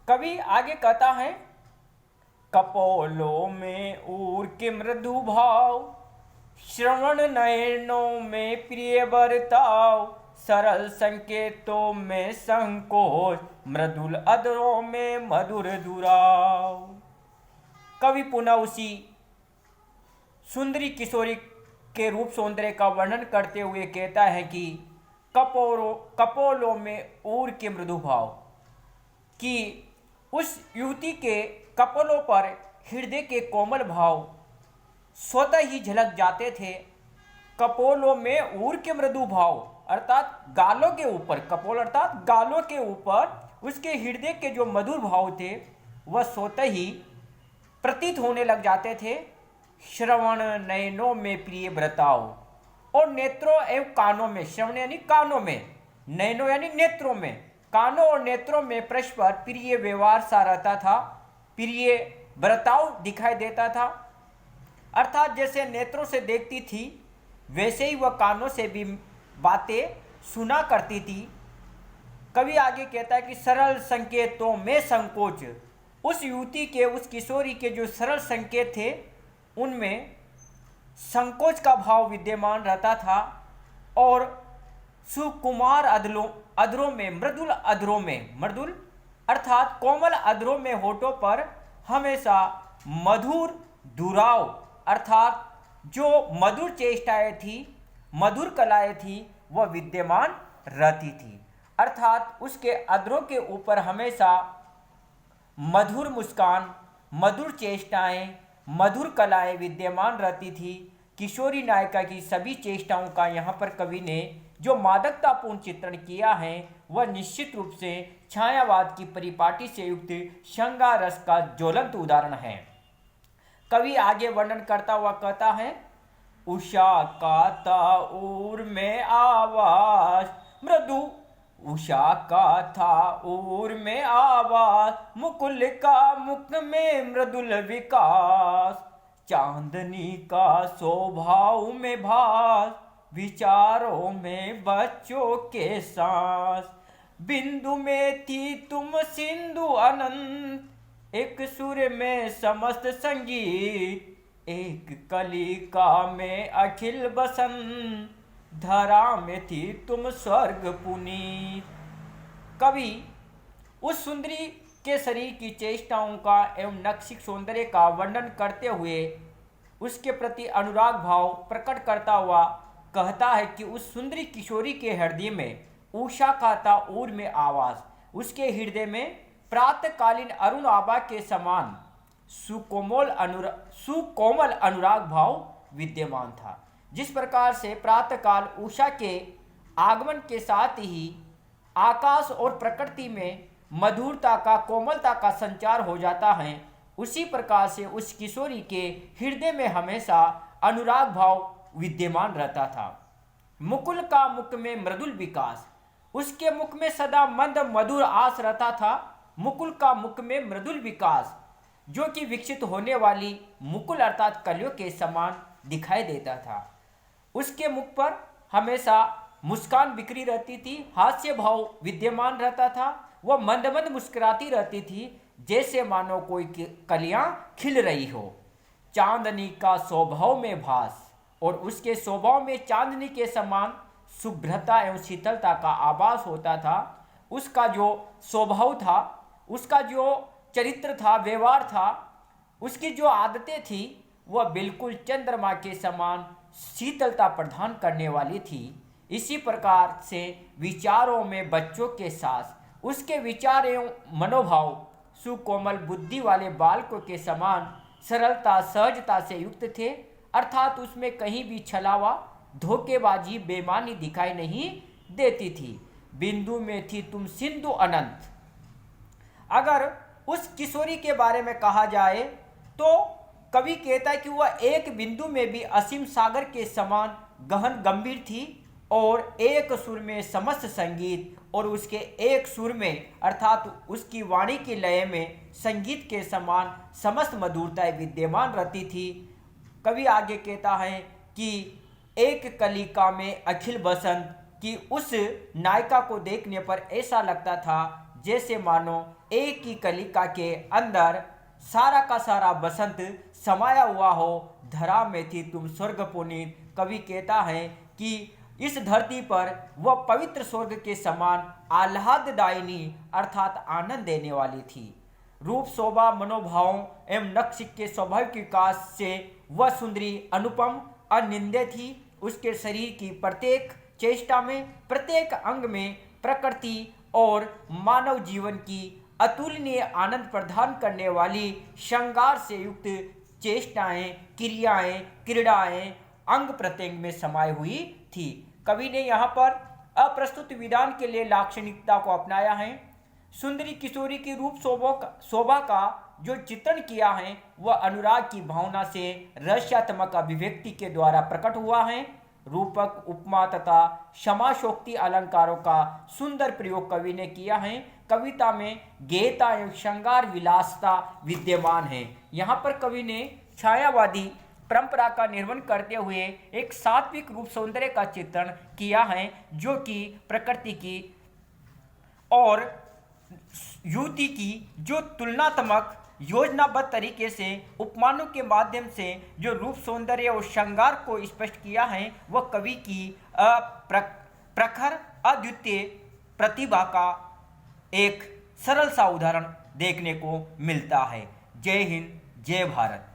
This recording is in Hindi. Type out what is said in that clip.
कवि आगे कहता है, कपोलों में ऊर के मृदु भाव, श्रवण नयनों में प्रिय बरताव, सरल संकेतों में संकोच, मृदुल अधरों में मधुर दुराव। कवि पुनः उसी सुंदरी किशोरी के रूप सौंदर्य का वर्णन करते हुए कहता है कि कपोलों में ऊर के मृदु भाव, कि उस युवती के कपोलों पर हृदय के कोमल भाव स्वतः ही झलक जाते थे। कपोलों में ऊर के मृदु भाव अर्थात गालों के ऊपर, कपोल अर्थात गालों के ऊपर उसके हृदय के जो मधुर भाव थे वह स्वतः ही प्रतीत होने लग जाते थे। श्रवण नयनों में प्रिय व्रताओ, और नेत्रों एवं कानों में, श्रवण यानी कानों में, नयनों यानी नेत्रों में, कानों और नेत्रों में परस्पर प्रिय व्यवहार सा रहता था, प्रिय व्रताओ दिखाई देता था। अर्थात जैसे नेत्रों से देखती थी वैसे ही वह कानों से भी बातें सुना करती थी। कवि आगे कहता है कि सरल संकेतों में संकोच, उस युवती के, उस किशोरी के जो सरल संकेत थे उनमें संकोच का भाव विद्यमान रहता था, और सुकुमार अधरों में, मृदुल अधरों में, मृदुल अर्थात कोमल अधरों में, होठों पर हमेशा मधुर दुराव अर्थात जो मधुर चेष्टाएं थी, मधुर कलाएं थी वह विद्यमान रहती थी। अर्थात उसके अधरों के ऊपर हमेशा मधुर मुस्कान, मधुर चेष्टाएं, मधुर कलाएं विद्यमान रहती थी। किशोरी नायिका की सभी चेष्टाओं का यहाँ पर कवि ने जो मादकतापूर्ण चित्रण किया है वह निश्चित रूप से छायावाद की परिपाटी से युक्त श्रृंगार रस का ज्वलंत उदाहरण है। कवि आगे वर्णन करता हुआ कहता है, उषा का ताऊर में आवाज मृदु, उषा का था उर में आवाज, मुकुल का मुक्त में मृदुल विकास, चांदनी का स्वभाव में भास, विचारों में बच्चों के सांस, बिंदु में थी तुम सिंधु अनंत, एक सुर में समस्त संगीत, एक कलिका में अखिल बसंत, धरा में थी तुम स्वर्ग पुनीत। कवि उस सुंदरी के शरीर की चेष्टाओं का एवं नक्शिक सौंदर्य का वर्णन करते हुए उसके प्रति अनुराग भाव प्रकट करता हुआ कहता है कि उस सुंदरी किशोरी के हृदय में उषा का था उर में आवाज, उसके हृदय में प्रातःकालीन अरुण आभा के समान सुकोमल अनुराग भाव विद्यमान था। जिस प्रकार से प्रातःकाल उषा के आगमन के साथ ही आकाश और प्रकृति में मधुरता का, कोमलता का संचार हो जाता है, उसी प्रकार से उस किशोरी के हृदय में हमेशा अनुराग भाव विद्यमान रहता था। मुकुल का मुख में मृदुल विकास, उसके मुख में सदा मंद मधुर आस रहता था। मुकुल का मुख में मृदुल विकास, जो कि विकसित होने वाली मुकुल अर्थात कलियों के समान दिखाई देता था। उसके मुख पर हमेशा मुस्कान बिखरी रहती थी, हास्य भाव विद्यमान रहता था, वह मंद मंद मुस्कुराती रहती थी जैसे मानो कोई कलियां खिल रही हो। चांदनी का स्वभाव में भास, और उसके स्वभाव में चांदनी के समान शुभ्रता एवं शीतलता का आभास होता था। उसका जो स्वभाव था, उसका जो चरित्र था, व्यवहार था, उसकी जो आदतें थी वह बिल्कुल चंद्रमा के समान शीतलता प्रदान करने वाली थी। इसी प्रकार से विचारों में बच्चों के साथ उसके विचार एवं मनोभाव सुकोमल बुद्धि वाले बालकों के समान सरलता सहजता से युक्त थे। अर्थात उसमें कहीं भी छलावा, धोखेबाजी, बेईमानी दिखाई नहीं देती थी। बिंदु में थी तुम सिंधु अनंत। अगर उस किशोरी के बारे में कहा जाए तो कवि कहता है कि वह एक बिंदु में भी असीम सागर के समान गहन गंभीर थी, और एक सुर में समस्त संगीत, और उसके एक सुर में अर्थात उसकी वाणी की लय में संगीत के समान समस्त मधुरताएं विद्यमान रहती थी। कवि आगे कहता है कि एक कलिका में अखिल बसंत, कि उस नायिका को देखने पर ऐसा लगता था जैसे मानो एक ही कलिका के अंदर सारा का सारा बसंत समाया हुआ हो। धरा में थी तुम स्वर्ग पुनीत। कवि कहता है कि इस धरती पर वह पवित्र स्वर्ग के समान आह्लाददायिनी अर्थात आनंद देने वाली थी। रूप शोभा मनोभावों एवं नक्शिक के स्वाभाविक विकास से वह सुंदरी अनुपम अनिंद्य थी। उसके शरीर की प्रत्येक चेष्टा में, प्रत्येक अंग में प्रकृति और मानव जीवन की अतुलनीय आनंद प्रदान करने वाली श्रृंगार से युक्त चेष्टाएं, क्रियाएं, क्रीड़ाएं अंग प्रत्यंग में समाई हुई थी। कवि ने यहाँ पर अप्रस्तुत विधान के लिए लाक्षणिकता को अपनाया है। सुंदरी किशोरी की रूप शोभा का जो चित्रण किया है वह अनुराग की भावना से रहस्यात्मक अभिव्यक्ति के द्वारा प्रकट हुआ है। रूपक, उपमा तथा समासोक्ति अलंकारों का सुंदर प्रयोग कवि ने किया है। कविता में गेयता एवं श्रृंगार विलासता विद्यमान है। यहाँ पर कवि ने छायावादी परंपरा का निर्वहन करते हुए एक सात्विक रूप सौंदर्य का चित्रण किया है, जो कि प्रकृति की और युवती की जो तुलनात्मक योजनाबद्ध तरीके से उपमानों के माध्यम से जो रूप सौंदर्य और श्रृंगार को स्पष्ट किया है, वह कवि की प्रखर अद्वितीय प्रतिभा का एक सरल सा उदाहरण देखने को मिलता है। जय हिंद, जय भारत।